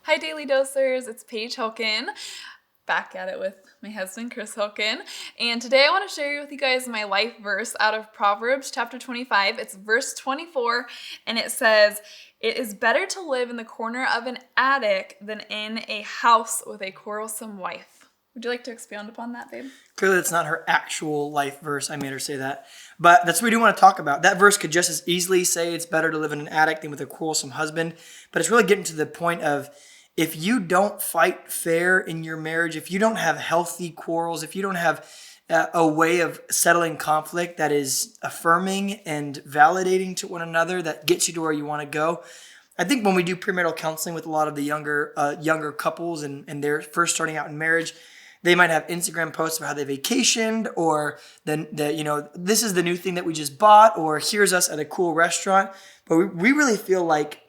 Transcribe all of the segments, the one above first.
Hi, Daily Dosers. It's Paige Hilken, back at it with my husband, Chris Hilken. And today I want to share with you guys my life verse out of Proverbs chapter 25. It's verse 24, and it says, "It is better to live in the corner of an attic than in a house with a quarrelsome wife." Would you like to expound upon that, babe? Clearly, that's not her actual life verse. I made her say that. But that's what we do want to talk about. That verse could just as easily say it's better to live in an attic than with a quarrelsome husband. But it's really getting to the point of if you don't fight fair in your marriage, if you don't have healthy quarrels, if you don't have a way of settling conflict that is affirming and validating to one another, that gets you to where you want to go. I think when we do premarital counseling with a lot of the younger couples and they're first starting out in marriage, they might have Instagram posts of how they vacationed, or this is the new thing that we just bought, or here's us at a cool restaurant. But we really feel like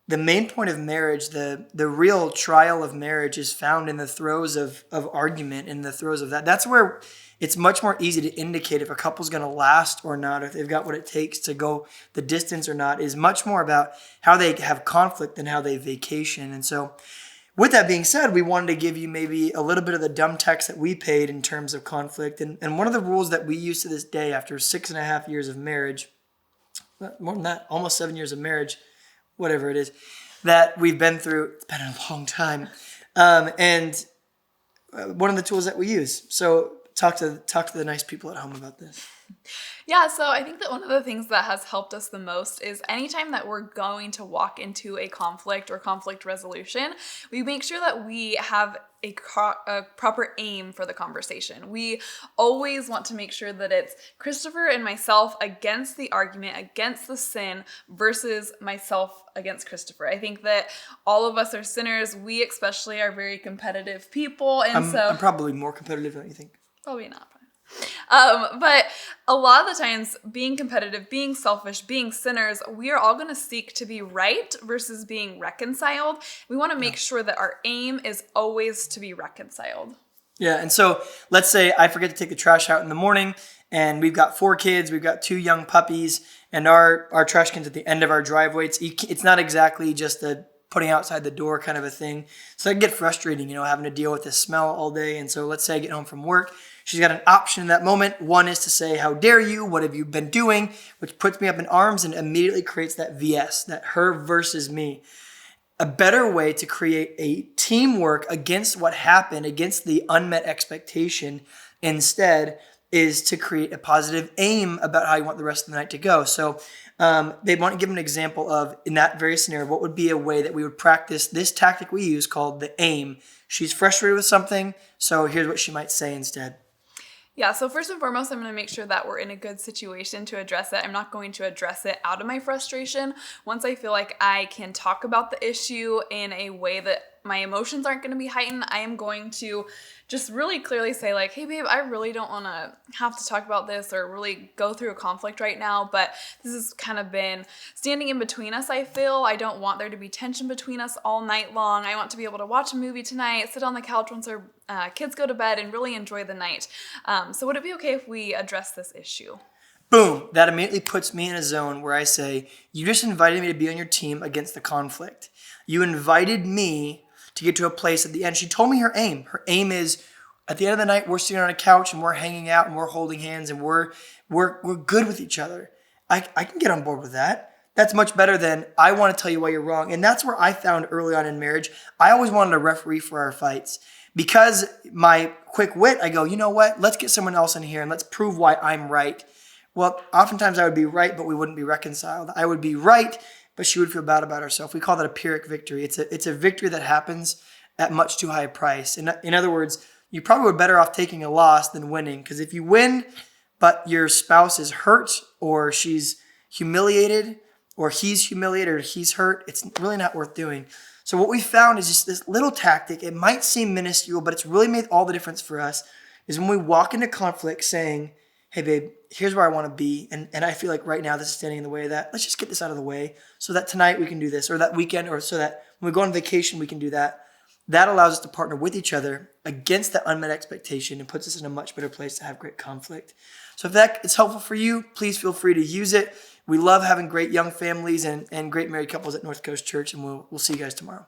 the main point of marriage, the real trial of marriage, is found in the throes of argument, in the throes of that. That's where it's much more easy to indicate if a couple's going to last or not, if they've got what it takes to go the distance or not, is much more about how they have conflict than how they vacation. And so with that being said, we wanted to give you maybe a little bit of the dumb text that we paid in terms of conflict. And one of the rules that we use to this day after 6.5 years of marriage, more than that, almost 7 years of marriage, whatever it is, that we've been through, it's been a long time. And one of the tools that we use. So talk to the nice people at home about this. Yeah, so I think that one of the things that has helped us the most is anytime that we're going to walk into a conflict or conflict resolution, we make sure that we have a proper aim for the conversation. We always want to make sure that it's Christopher and myself against the argument, against the sin, versus myself against Christopher. I think that all of us are sinners. We especially are very competitive people. And I'm probably more competitive than you think. Probably not. But a lot of the times, being competitive, being selfish, being sinners, we are all going to seek to be right versus being reconciled. We want to make sure that our aim is always to be reconciled. Yeah, and so let's say I forget to take the trash out in the morning, and we've got 4 kids, we've got 2 young puppies, and our trash can's at the end of our driveway. It's not exactly just a putting outside the door kind of a thing. So it can get frustrating, having to deal with the smell all day. And so let's say I get home from work. She's got an option in that moment. One is to say, "How dare you? What have you been doing?" Which puts me up in arms and immediately creates that VS, that her versus me. A better way to create a teamwork against what happened, against the unmet expectation, instead, is to create a positive aim about how you want the rest of the night to go. So they want to give an example of, in that very scenario, what would be a way that we would practice this tactic we use called the aim. She's frustrated with something, so here's what she might say instead. Yeah, so first and foremost, I'm going to make sure that we're in a good situation to address it. I'm not going to address it out of my frustration. Once I feel like I can talk about the issue in a way that my emotions aren't going to be heightened, I am going to just really clearly say like, "Hey babe, I really don't want to have to talk about this or really go through a conflict right now, but this has kind of been standing in between us, I feel. I don't want there to be tension between us all night long. I want to be able to watch a movie tonight, sit on the couch once our kids go to bed and really enjoy the night. So would it be okay if we address this issue?" Boom. That immediately puts me in a zone where I say, "You just invited me to be on your team against the conflict. You invited me to get to a place at the end." She told me her aim. Her aim is, at the end of the night, we're sitting on a couch and we're hanging out and we're holding hands and we're good with each other. I can get on board with that. That's much better than, "I want to tell you why you're wrong." And that's where I found early on in marriage, I always wanted a referee for our fights. Because my quick wit, I go, "You know what? Let's get someone else in here and let's prove why I'm right." Well, oftentimes I would be right, but we wouldn't be reconciled. I would be right, but she would feel bad about herself. We call that a Pyrrhic victory. It's a victory that happens at much too high a price. In other words, you probably were better off taking a loss than winning. Because if you win, but your spouse is hurt, or she's humiliated, or he's humiliated, or he's hurt, it's really not worth doing. So what we found is just this little tactic. It might seem minuscule, but it's really made all the difference for us, is when we walk into conflict saying, "Hey babe, here's where I want to be. And I feel like right now this is standing in the way of that. Let's just get this out of the way so that tonight we can do this, or that weekend, or so that when we go on vacation, we can do that." That allows us to partner with each other against that unmet expectation and puts us in a much better place to have great conflict. So if that is helpful for you, please feel free to use it. We love having great young families and great married couples at North Coast Church, and we'll see you guys tomorrow.